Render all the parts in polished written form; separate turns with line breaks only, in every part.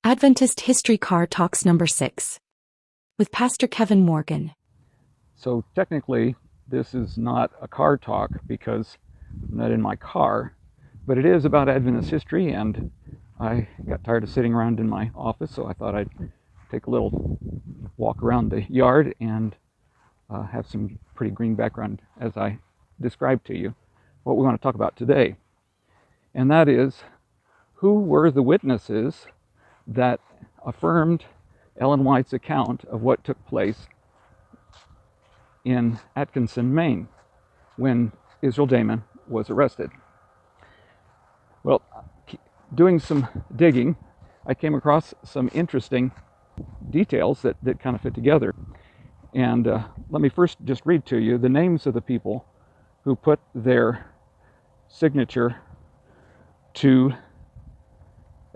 Adventist History CarTalks number 6 with Pastor Kevin Morgan.
So technically, this is not a car talk because I'm not in my car, but it is about Adventist history, and I got tired of sitting around in my office, so I thought I'd take a little walk around the yard and have some pretty green background as I describe to you what we want to talk about today. And that is, who were the witnesses that affirmed Ellen White's account of what took place in Atkinson, Maine, when Israel Dammon was arrested? Well, doing some digging, I came across some interesting details that kind of fit together. And let me first just read to you the names of the people who put their signature to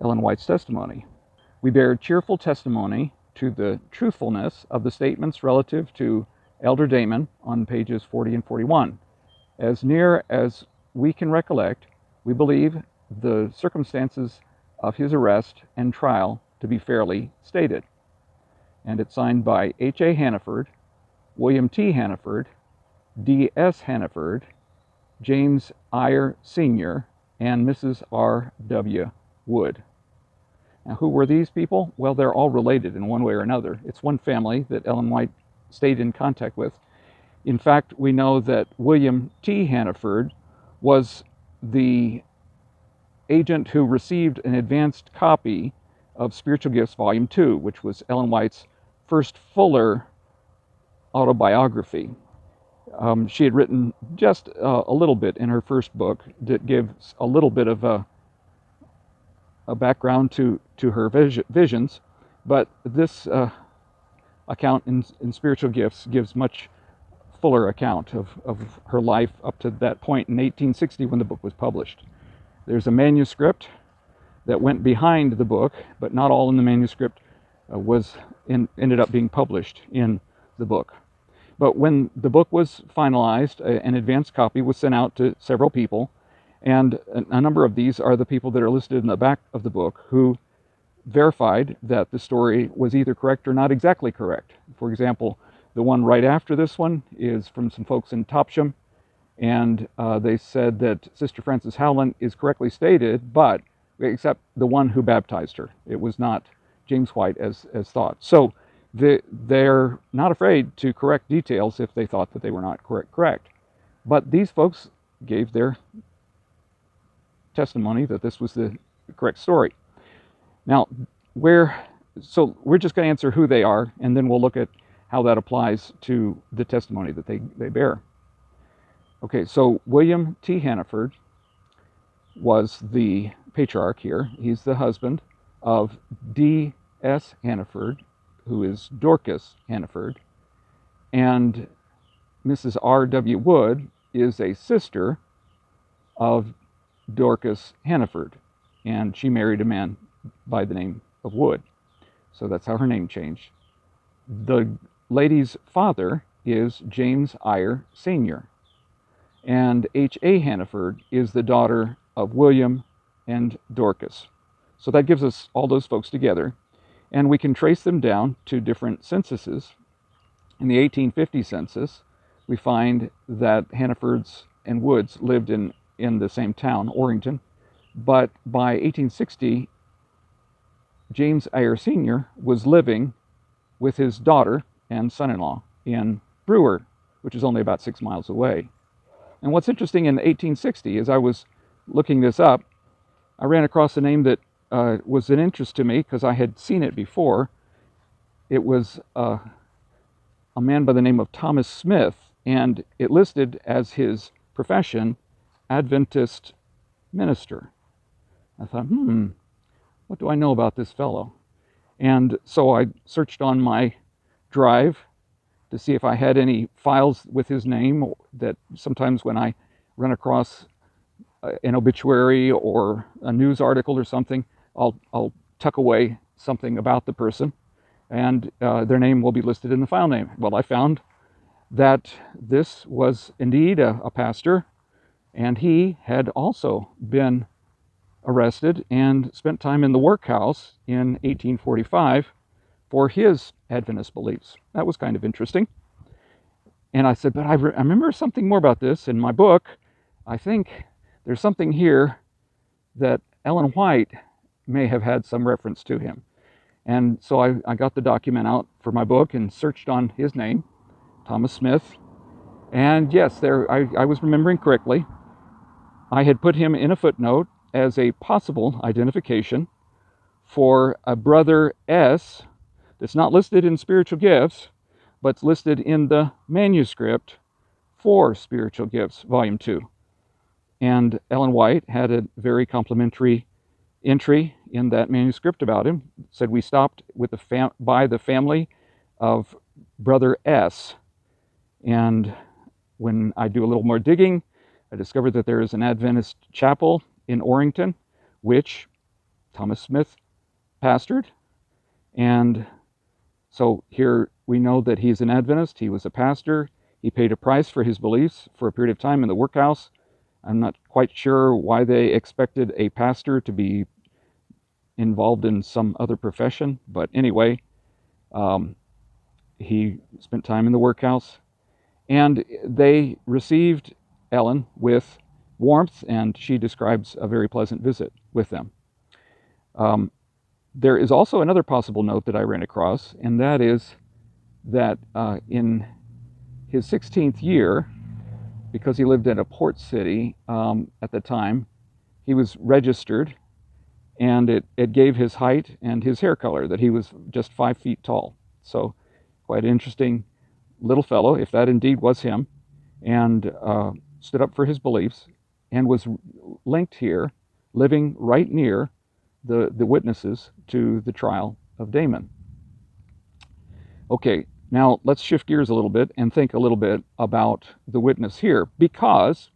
Ellen White's testimony. We bear cheerful testimony to the truthfulness of the statements relative to Elder Dammon on pages 40 and 41. As near as we can recollect, we believe the circumstances of his arrest and trial to be fairly stated. And it's signed by H.A. Hannaford, William T. Hannaford, D.S. Hannaford, James Eyre Sr., and Mrs. R.W. Wood. Now, who were these people? Well, they're all related in one way or another. It's one family that Ellen White stayed in contact with. In fact, we know that William T. Hannaford was the agent who received an advanced copy of Spiritual Gifts Volume 2, which was Ellen White's first fuller autobiography. She had written just a little bit in her first book that gives a little bit of a background to her visions, but this account in Spiritual Gifts gives much fuller account of her life up to that point in 1860 when the book was published. There's a manuscript that went behind the book, but not all in the manuscript ended up being published in the book. But when the book was finalized, an advanced copy was sent out to several people, and a number of these are the people that are listed in the back of the book who verified that the story was either correct or not exactly correct. For example, the one right after this one is from some folks in Topsham, and they said that Sister Frances Howland is correctly stated, but except the one who baptized her. It was not James White as thought. So they're not afraid to correct details if they thought that they were not correct. But these folks gave their testimony that this was the correct story. Now, so we're just going to answer who they are, and then we'll look at how that applies to the testimony that they bear. Okay, so William T. Hannaford was the patriarch here. He's the husband of D.S. Hannaford, who is Dorcas Hannaford, and Mrs. R.W. Wood is a sister of Dorcas Hannaford, and she married a man by the name of Wood. So that's how her name changed. The lady's father is James Eyre Sr., and H.A. Hannaford is the daughter of William and Dorcas. So that gives us all those folks together, and we can trace them down to different censuses. In the 1850 census, we find that Hannafords and Woods lived in the same town, Orrington, but by 1860, James Eyre Sr. was living with his daughter and son-in-law in Brewer, which is only about 6 miles away. And what's interesting in 1860, as I was looking this up, I ran across a name that was an interest to me because I had seen it before. It was a man by the name of Thomas Smith, and it listed as his profession Adventist minister. I thought, what do I know about this fellow? And so I searched on my drive to see if I had any files with his name. That sometimes when I run across an obituary or a news article or something, I'll tuck away something about the person, and their name will be listed in the file name. Well, I found that this was indeed a pastor, and he had also been arrested and spent time in the workhouse in 1845 for his Adventist beliefs. That was kind of interesting. And I said, but I remember something more about this in my book. I think there's something here that Ellen White may have had some reference to him. And so I got the document out for my book and searched on his name, Thomas Smith. And yes, I was remembering correctly. I had put him in a footnote as a possible identification for a brother S that's not listed in spiritual gifts, but it's listed in the manuscript for Spiritual Gifts, Volume 2. And Ellen White had a very complimentary entry in that manuscript about him. It said we stopped with by the family of Brother S. And when I do a little more digging, I discovered that there is an Adventist chapel in Orrington, which Thomas Smith pastored. And so here we know that he's an Adventist. He was a pastor. He paid a price for his beliefs for a period of time in the workhouse. I'm not quite sure why they expected a pastor to be involved in some other profession, but anyway, he spent time in the workhouse, and they received Ellen with warmth, and she describes a very pleasant visit with them. There is also another possible note that I ran across, and that is that in his 16th year, because he lived in a port city at the time, he was registered, and it gave his height and his hair color, that he was just 5 feet tall. So quite an interesting little fellow, if that indeed was him, and stood up for his beliefs and was linked here, living right near the witnesses to the trial of Dammon. Okay, now let's shift gears a little bit and think a little bit about the witness here, because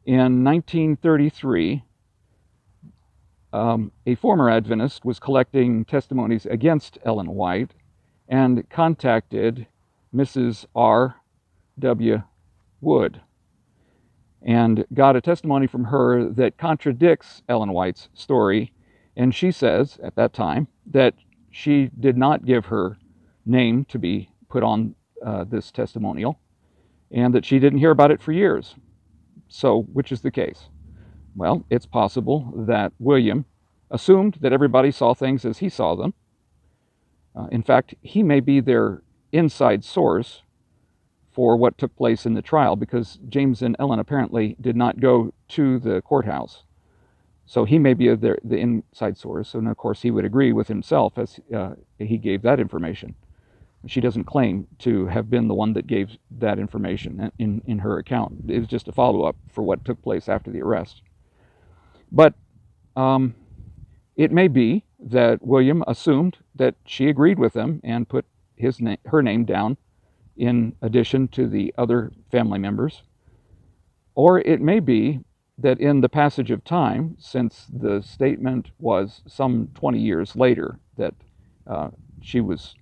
in 1933, a former Adventist was collecting testimonies against Ellen White and contacted Mrs. R.W. Wood and got a testimony from her that contradicts Ellen White's story. And she says at that time that she did not give her name to be put on this testimonial, and that she didn't hear about it for years. So which is the case? Well, it's possible that William assumed that everybody saw things as he saw them. In fact, he may be their inside source for what took place in the trial, because James and Ellen apparently did not go to the courthouse. So he may be the inside source, and of course he would agree with himself as he gave that information. She doesn't claim to have been the one that gave that information in her account. It was just a follow-up for what took place after the arrest. But it may be that William assumed that she agreed with him and put her name down in addition to the other family members. Or it may be that in the passage of time, since the statement was some 20 years later that she was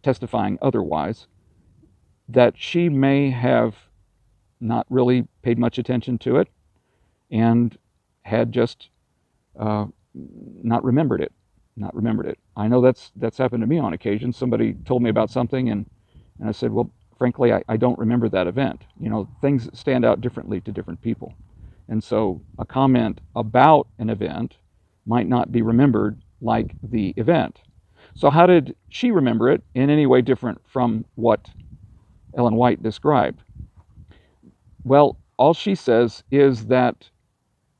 testifying otherwise, that she may have not really paid much attention to it and had just not remembered it. I know that's happened to me on occasion. Somebody told me about something, and I said, well, frankly, I don't remember that event. You know, things stand out differently to different people. And so a comment about an event might not be remembered like the event. So how did she remember it in any way different from what Ellen White described? Well, all she says is that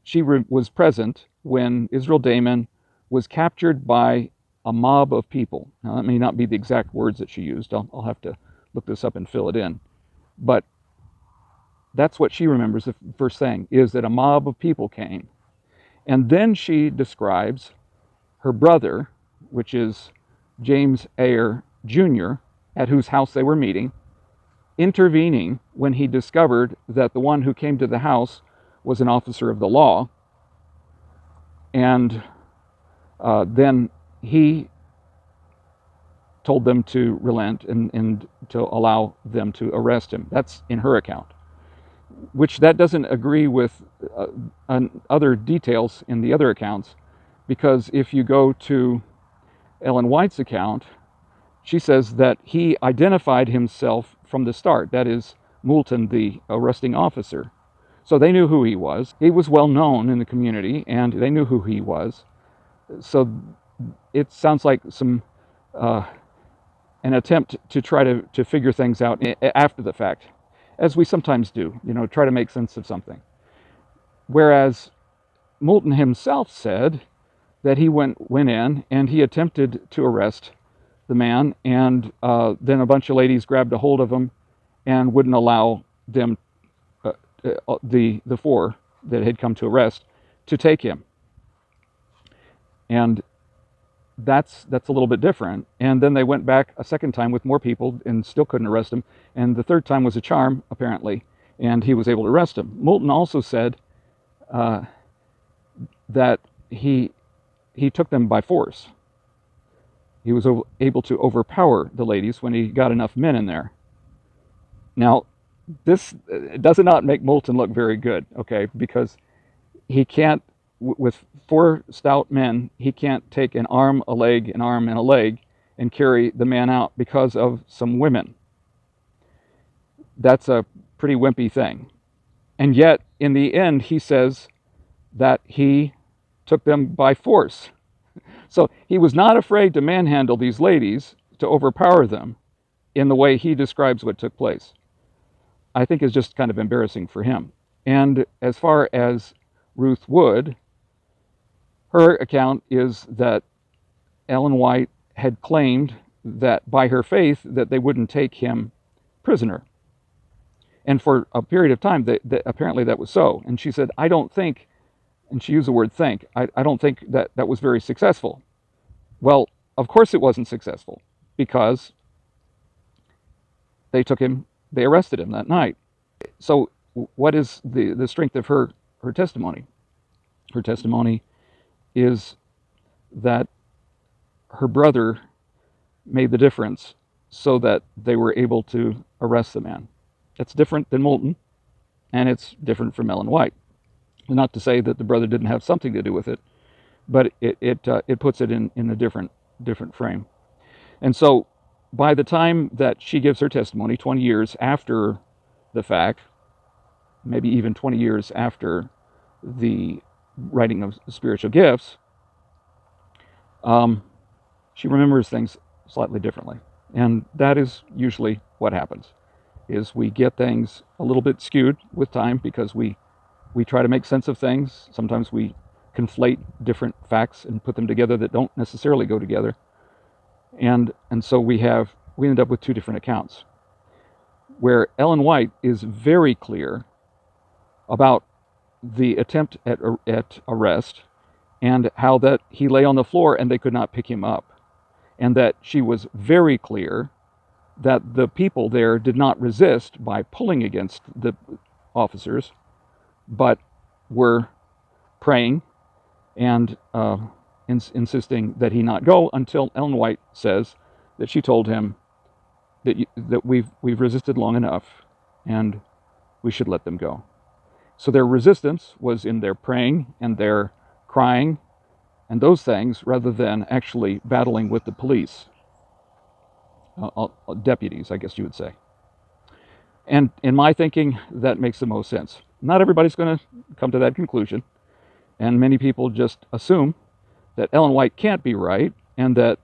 she was present when Israel Dammon was captured by a mob of people. Now, that may not be the exact words that she used. I'll have to look this up and fill it in. But that's what she remembers the first thing, is that a mob of people came. And then she describes her brother, which is James Ayer Jr., at whose house they were meeting, intervening when he discovered that the one who came to the house was an officer of the law. And then he told them to relent and to allow them to arrest him. That's in her account. which that doesn't agree with other details in the other accounts, because if you go to Ellen White's account, she says that he identified himself from the start. That is, Moulton, the arresting officer. So they knew who he was. He was well known in the community, and they knew who he was. So it sounds like an attempt to try to figure things out after the fact, as we sometimes do, try to make sense of something. Whereas Moulton himself said that he went in and he attempted to arrest the man, and then a bunch of ladies grabbed a hold of him and wouldn't allow them, the four that had come to arrest, to take him. And that's a little bit different. And then they went back a second time with more people and still couldn't arrest him. And the third time was a charm, apparently, and he was able to arrest him. Moulton also said that he took them by force. He was able to overpower the ladies when he got enough men in there. Now, this does not make Moulton look very good, okay? Because he can't, with four stout men, he can't take an arm, a leg, an arm, and a leg and carry the man out because of some women. That's a pretty wimpy thing. And yet, in the end, he says that he took them by force. So he was not afraid to manhandle these ladies, to overpower them in the way he describes what took place. I think is just kind of embarrassing for him. And as far as Ruth Wood, her account is that Ellen White had claimed that by her faith that they wouldn't take him prisoner. And for a period of time, apparently that was so. And she said, I don't think, and she used the word think, I don't think that was very successful. Well, of course it wasn't successful, because they arrested him that night. So what is the strength of her testimony? Her testimony is that her brother made the difference so that they were able to arrest the man. That's different than Moulton, and it's different from Ellen White. Not to say that the brother didn't have something to do with it, but it puts it in a different frame. And so by the time that she gives her testimony, 20 years after the fact, maybe even 20 years after the writing of spiritual gifts, she remembers things slightly differently. And that is usually what happens, is we get things a little bit skewed with time because we try to make sense of things. Sometimes we conflate different facts and put them together that don't necessarily go together. And so we end up with two different accounts, where Ellen White is very clear about the attempt at arrest and how that he lay on the floor and they could not pick him up, and that she was very clear that the people there did not resist by pulling against the officers, but were praying and insisting that he not go, until Ellen White says that she told him that we've resisted long enough and we should let them go. So their resistance was in their praying and their crying and those things, rather than actually battling with the police, deputies, I guess you would say. And in my thinking, that makes the most sense. Not everybody's going to come to that conclusion, and many people just assume that Ellen White can't be right and that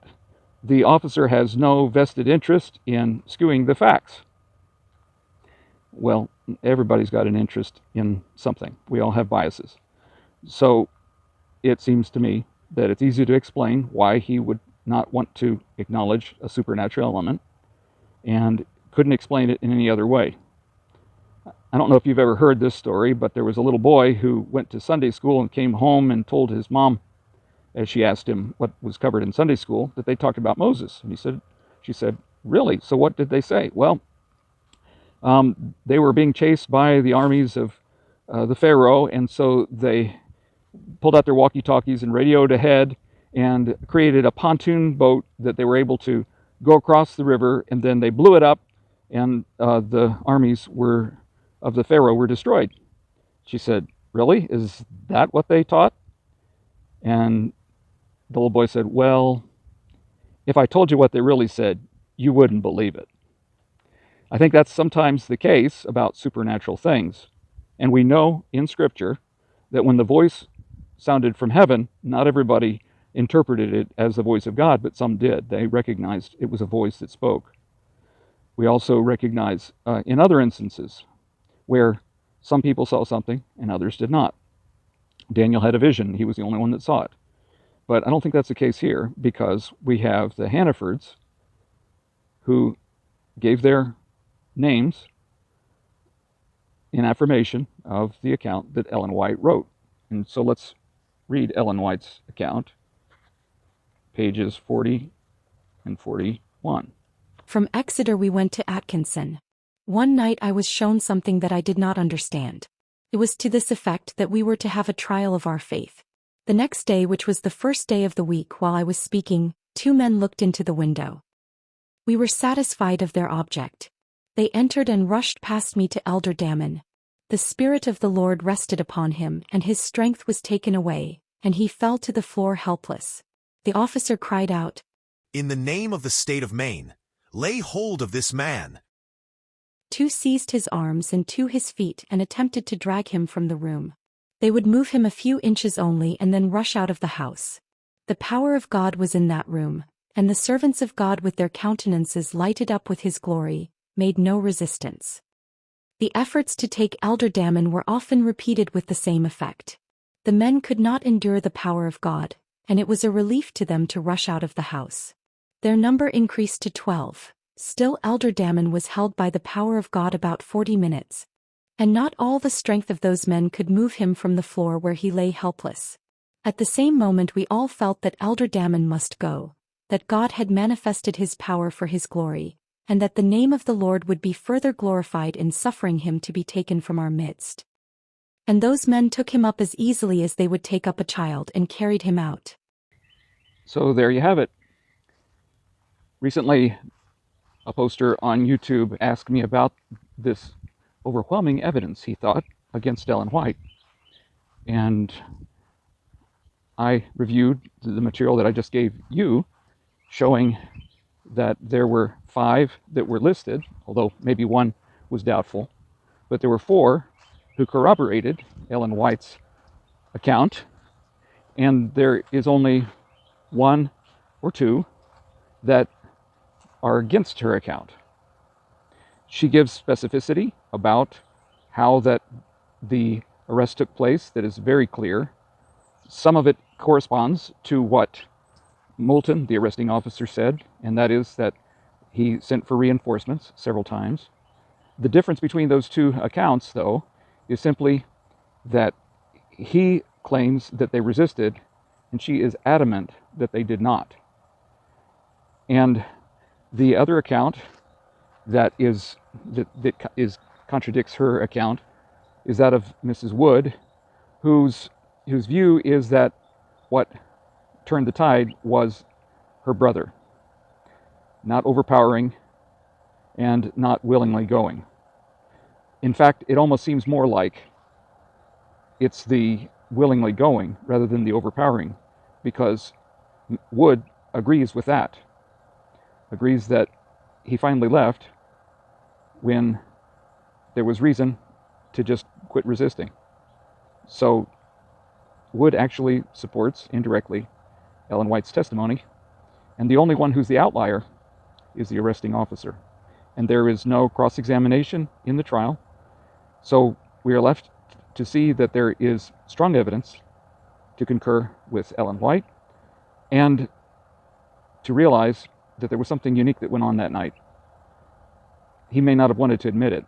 the officer has no vested interest in skewing the facts. Well, everybody's got an interest in something. We all have biases. So it seems to me that it's easy to explain why he would not want to acknowledge a supernatural element and couldn't explain it in any other way. I don't know if you've ever heard this story, but there was a little boy who went to Sunday school and came home and told his mom, as she asked him what was covered in Sunday school, that they talked about Moses. And she said, really? So what did they say? Well, they were being chased by the armies of the Pharaoh, and so they pulled out their walkie-talkies and radioed ahead and created a pontoon boat that they were able to go across the river, and then they blew it up, and the armies were of the Pharaoh were destroyed. She said, really? Is that what they taught? And the little boy said, well, if I told you what they really said, you wouldn't believe it. I think that's sometimes the case about supernatural things. And we know in Scripture that when the voice sounded from heaven, not everybody interpreted it as the voice of God, but some did. They recognized it was a voice that spoke. We also recognize in other instances where some people saw something and others did not. Daniel had a vision. He was the only one that saw it. But I don't think that's the case here, because we have the Hannafords who gave their names in affirmation of the account that Ellen White wrote. And so let's read Ellen White's account, pages 40 and 41.
From Exeter we went to Atkinson. One night I was shown something that I did not understand. It was to this effect that we were to have a trial of our faith. The next day, which was the first day of the week, while I was speaking, 2 men looked into the window. We were satisfied of their object. They entered and rushed past me to Elder Dammon. The Spirit of the Lord rested upon him, and his strength was taken away, and he fell to the floor helpless. The officer cried out,
"In the name of the state of Maine, lay hold of this man."
2 seized his arms and 2 his feet and attempted to drag him from the room. They would move him a few inches only and then rush out of the house. The power of God was in that room, and the servants of God, with their countenances lighted up with his glory, made no resistance. The efforts to take Elder Dammon were often repeated with the same effect. The men could not endure the power of God, and it was a relief to them to rush out of the house. Their number increased to 12. Still Elder Dammon was held by the power of God about 40 minutes, and not all the strength of those men could move him from the floor where he lay helpless. At the same moment we all felt that Elder Dammon must go, that God had manifested his power for his glory, and that the name of the Lord would be further glorified in suffering him to be taken from our midst. And those men took him up as easily as they would take up a child and carried him out.
So there you have it. Recently, a poster on YouTube asked me about this overwhelming evidence, he thought, against Ellen White. And I reviewed the material that I just gave you, showing that there were 5 that were listed, although maybe 1 was doubtful, but there were 4 who corroborated Ellen White's account, and there is only 1 or 2 that are against her account. She gives specificity about how that the arrest took place that is very clear. Some of it corresponds to what Moulton, the arresting officer, said, and that is that he sent for reinforcements several times. The difference between those 2 accounts, though, is simply that he claims that they resisted, and she is adamant that they did not. And the other account that contradicts her account is that of Mrs. Wood, whose view is that what turned the tide was her brother, not overpowering and not willingly going. In fact, it almost seems more like it's the willingly going rather than the overpowering, because Wood agrees with that, agrees that he finally left when there was reason to just quit resisting. So Wood actually supports indirectly Ellen White's testimony, and the only one who's the outlier is the arresting officer. And there is no cross-examination in the trial, so we are left to see that there is strong evidence to concur with Ellen White, and to realize that there was something unique that went on that night. He may not have wanted to admit it,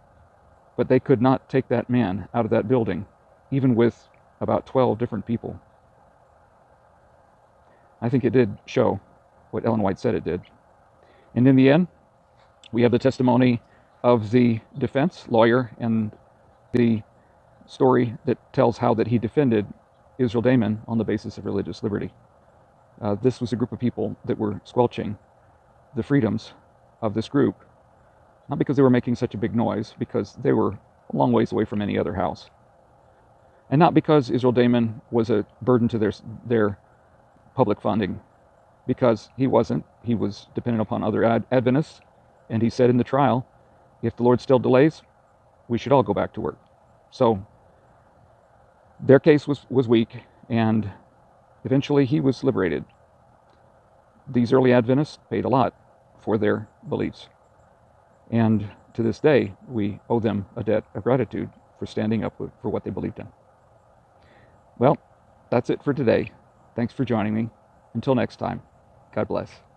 but they could not take that man out of that building, even with about 12 different people. I think it did show what Ellen White said it did. And in the end, we have the testimony of the defense lawyer and the story that tells how that he defended Israel Dammon on the basis of religious liberty. This was a group of people that were squelching the freedoms of this group, not because they were making such a big noise, because they were a long ways away from any other house. And not because Israel Dammon was a burden to their public funding, because he wasn't. He was dependent upon other Adventists, and he said in the trial, if the Lord still delays, we should all go back to work. So their case was weak, and eventually he was liberated. These early Adventists paid a lot for their beliefs, and to this day we owe them a debt of gratitude for standing up for what they believed in. Well, that's it for today. Thanks for joining me. Until next time, God bless.